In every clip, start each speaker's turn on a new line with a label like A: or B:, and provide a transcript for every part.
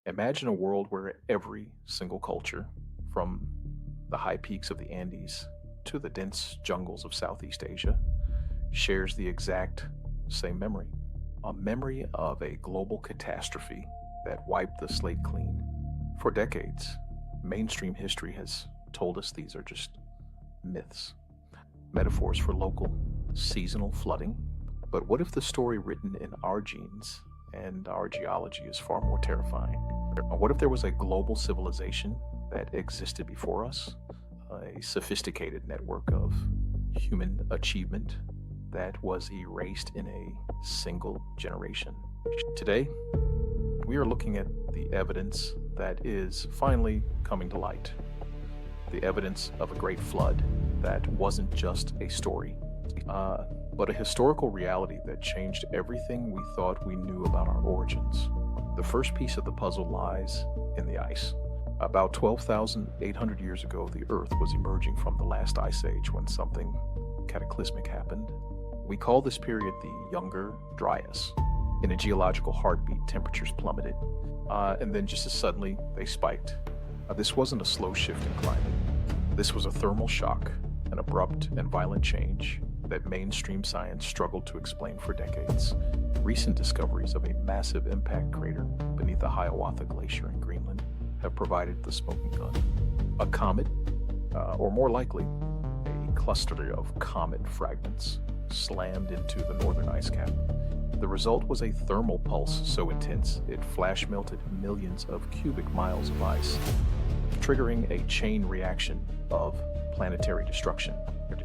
A: Imagine a world where every single culture, from the high peaks of the Andes to the dense jungles of Southeast Asia, shares the exact same memory. A memory of a global catastrophe that wiped the slate clean. For decades, mainstream history has told us these are just myths, metaphors for local, seasonal flooding. But what if the story written in our genes and our geology is far more terrifying? What if there was a global civilization that existed before us, a sophisticated network of human achievement that was erased in a single generation? Today, we are looking at the evidence that is finally coming to light. The evidence of a great flood that wasn't just a story, but a historical reality that changed everything we thought we knew about our origins. The first piece of the puzzle lies in the ice. About 12,800 years ago, the Earth was emerging from the last ice age when something cataclysmic happened. We call this period the Younger Dryas. In a geological heartbeat, temperatures plummeted, and then just as suddenly, they spiked. This wasn't a slow shift in climate. This was a thermal shock, an abrupt and violent change that mainstream science struggled to explain for decades. Recent discoveries of a massive impact crater beneath the Hiawatha Glacier in Greenland have provided the smoking gun. A comet, or more likely, a cluster of comet fragments slammed into the northern ice cap. The result was a thermal pulse so intense it flash melted millions of cubic miles of ice, triggering a chain reaction of planetary destruction.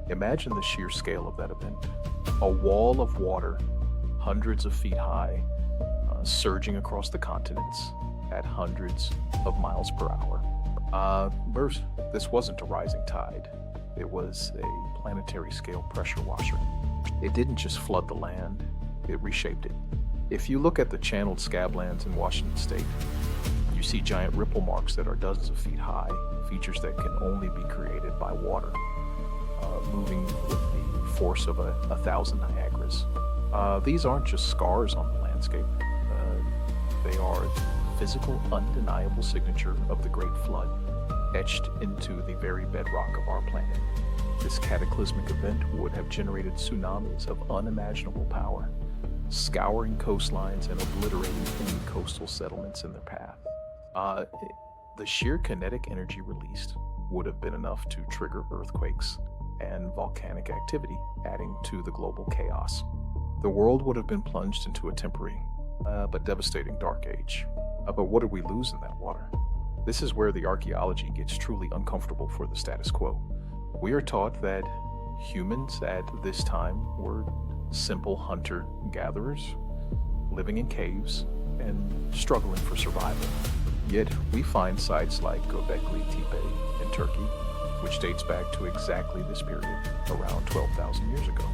A: Imagine the sheer scale of that event. A wall of water, hundreds of feet high, surging across the continents at hundreds of miles per hour. This wasn't a rising tide. It was a planetary scale pressure washer. It didn't just flood the land, it reshaped it. If you look at the Channeled Scablands in Washington State, you see giant ripple marks that are dozens of feet high, features that can only be created by water, moving with the force of 1,000 Niagaras. These aren't just scars on the landscape. They are the physical, undeniable signature of the Great Flood, etched into the very bedrock of our planet. This cataclysmic event would have generated tsunamis of unimaginable power, scouring coastlines and obliterating any coastal settlements in their path. The sheer kinetic energy released would have been enough to trigger earthquakes and volcanic activity, adding to the global chaos. The world would have been plunged into a temporary but devastating dark age. But what did we lose in that water? This is where the archaeology gets truly uncomfortable for the status quo. We are taught that humans at this time were simple hunter-gatherers, living in caves and struggling for survival. Yet we find sites like Gobekli Tepe in Turkey, which dates back to exactly this period, around 12,000 years ago.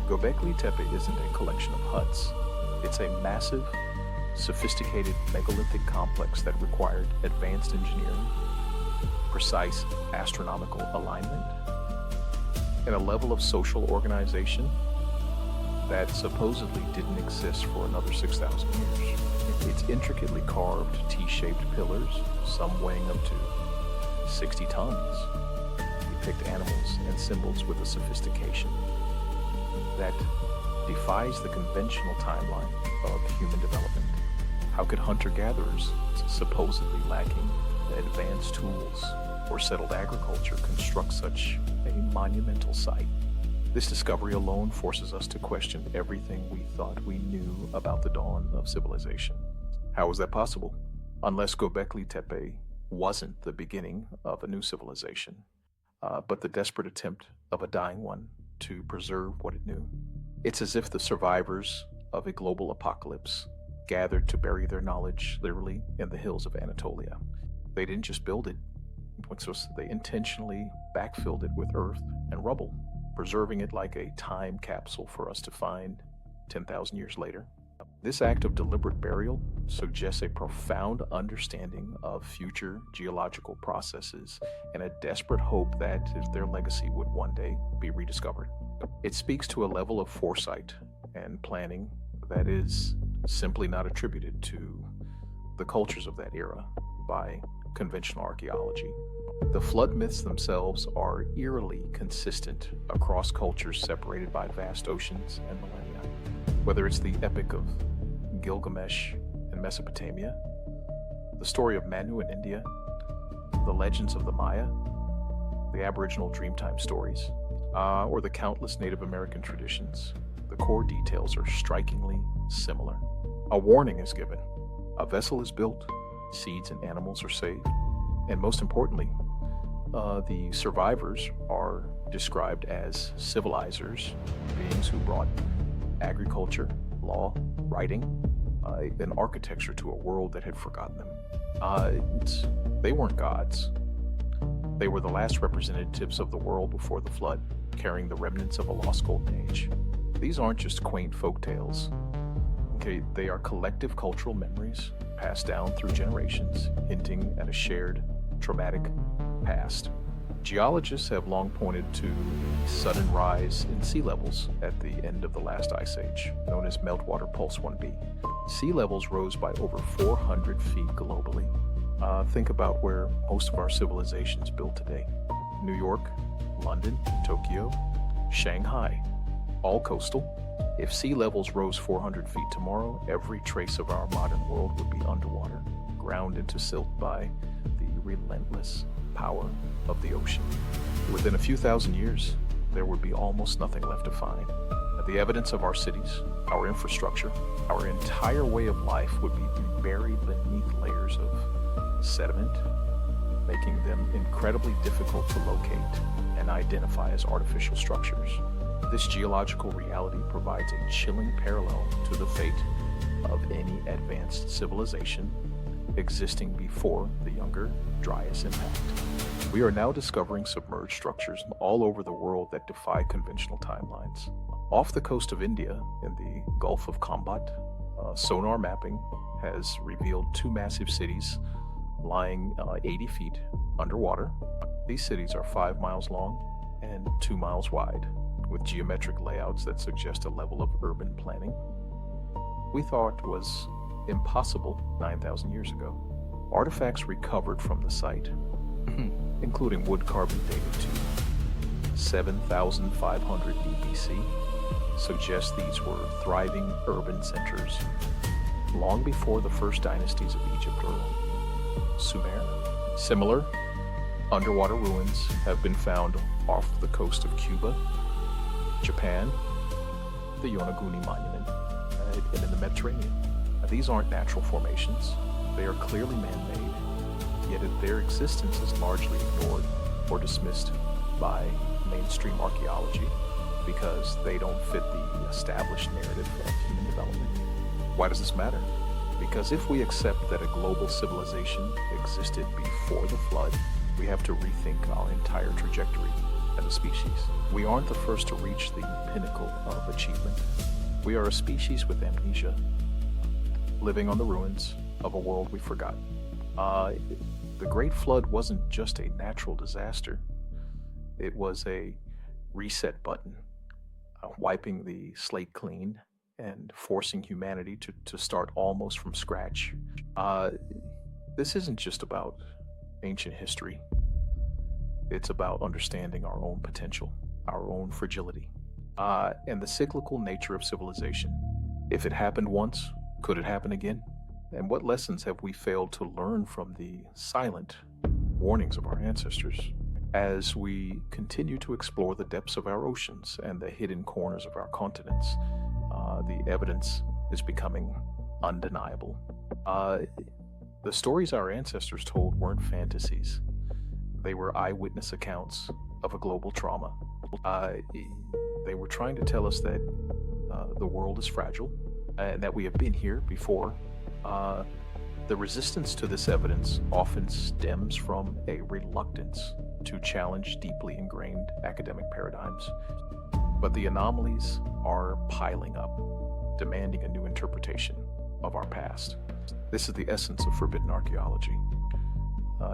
A: Gobekli Tepe isn't a collection of huts. It's a massive, sophisticated megalithic complex that required advanced engineering, precise astronomical alignment, and a level of social organization that supposedly didn't exist for another 6,000 years. It's intricately carved T-shaped pillars, some weighing up to 60 tons, depict animals and symbols with a sophistication that defies the conventional timeline of human development. How could hunter-gatherers, supposedly lacking advanced tools or settled agriculture, construct such a monumental site? This discovery alone forces us to question everything we thought we knew about the dawn of civilization. How was that possible? Unless Gobekli Tepe wasn't the beginning of a new civilization, but the desperate attempt of a dying one to preserve what it knew. It's as if the survivors of a global apocalypse gathered to bury their knowledge literally in the hills of Anatolia. They didn't just build it, they intentionally backfilled it with earth and rubble, preserving it like a time capsule for us to find 10,000 years later. This act of deliberate burial suggests a profound understanding of future geological processes and a desperate hope that their legacy would one day be rediscovered. It speaks to a level of foresight and planning that is simply not attributed to the cultures of that era by conventional archaeology. The flood myths themselves are eerily consistent across cultures separated by vast oceans and millennia. Whether it's the epic of Gilgamesh in Mesopotamia, the story of Manu in India, the legends of the Maya, the Aboriginal Dreamtime stories, or the countless Native American traditions, the core details are strikingly similar. A warning is given, a vessel is built, seeds and animals are saved, and most importantly, the survivors are described as civilizers, beings who brought agriculture, law, writing, and architecture to a world that had forgotten them. They weren't gods. They were the last representatives of the world before the flood, carrying the remnants of a lost golden age. These aren't just quaint folk tales. Okay, they are collective cultural memories passed down through generations, hinting at a shared, traumatic past. Geologists have long pointed to the sudden rise in sea levels at the end of the last ice age, known as Meltwater Pulse 1b. Sea levels rose by over 400 feet globally. Think about where most of our civilizations built today. New York, London, Tokyo, Shanghai, all coastal. If sea levels rose 400 feet tomorrow, every trace of our modern world would be underwater, ground into silt by the relentless power of the ocean. Within a few thousand years, there would be almost nothing left to find. The evidence of our cities, our infrastructure, our entire way of life would be buried beneath layers of sediment, making them incredibly difficult to locate and identify as artificial structures. This geological reality provides a chilling parallel to the fate of any advanced civilization existing before the Younger Dryas impact. We are now discovering submerged structures all over the world that defy conventional timelines. Off the coast of India, in the Gulf of Khambhat, sonar mapping has revealed two massive cities lying 80 feet underwater. These cities are 5 miles long and 2 miles wide, with geometric layouts that suggest a level of urban planning we thought was impossible 9,000 years ago. Artifacts recovered from the site, including wood carbon dated to 7,500 BC, suggest these were thriving urban centers long before the first dynasties of Egypt or Sumer. Similar underwater ruins have been found off the coast of Cuba, Japan, the Yonaguni Monument, and in the Mediterranean. Now, these aren't natural formations. They are clearly man-made, yet their existence is largely ignored or dismissed by mainstream archaeology because they don't fit the established narrative of human development. Why does this matter? Because if we accept that a global civilization existed before the flood, we have to rethink our entire trajectory as a species. We aren't the first to reach the pinnacle of achievement. We are a species with amnesia, living on the ruins of a world we forgot. The Great Flood wasn't just a natural disaster. It was a reset button, wiping the slate clean and forcing humanity to start almost from scratch. This isn't just about ancient history. It's about understanding our own potential, our own fragility, and the cyclical nature of civilization. If it happened once, could it happen again? And what lessons have we failed to learn from the silent warnings of our ancestors? As we continue to explore the depths of our oceans and the hidden corners of our continents, the evidence is becoming undeniable. The stories our ancestors told weren't fantasies. They were eyewitness accounts of a global trauma. They were trying to tell us that the world is fragile and that we have been here before. The resistance to this evidence often stems from a reluctance to challenge deeply ingrained academic paradigms. But the anomalies are piling up, demanding a new interpretation of our past. This is the essence of forbidden archaeology,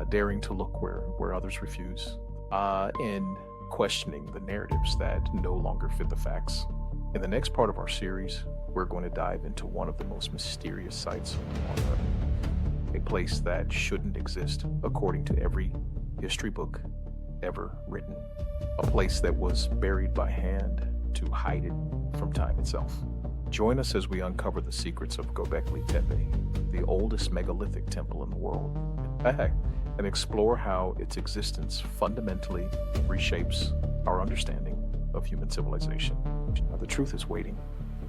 A: daring to look where others refuse, and questioning the narratives that no longer fit the facts. In the next part of our series, we're going to dive into one of the most mysterious sites on Earth, a place that shouldn't exist according to every history book ever written, a place that was buried by hand to hide it from time itself. Join us as we uncover the secrets of Gobekli Tepe, the oldest megalithic temple in the world, and explore how its existence fundamentally reshapes our understanding of human civilization. Now, the truth is waiting,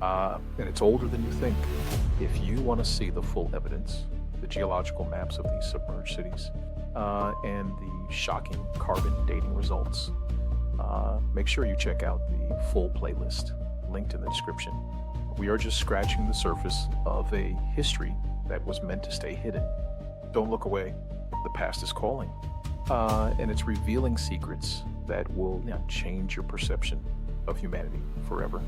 A: and it's older than you think. If you want to see the full evidence, the geological maps of these submerged cities, and the shocking carbon dating results, make sure you check out the full playlist linked in the description. We are just scratching the surface of a history that was meant to stay hidden. Don't look away. The past is calling, and it's revealing secrets that will change your perception of humanity forever.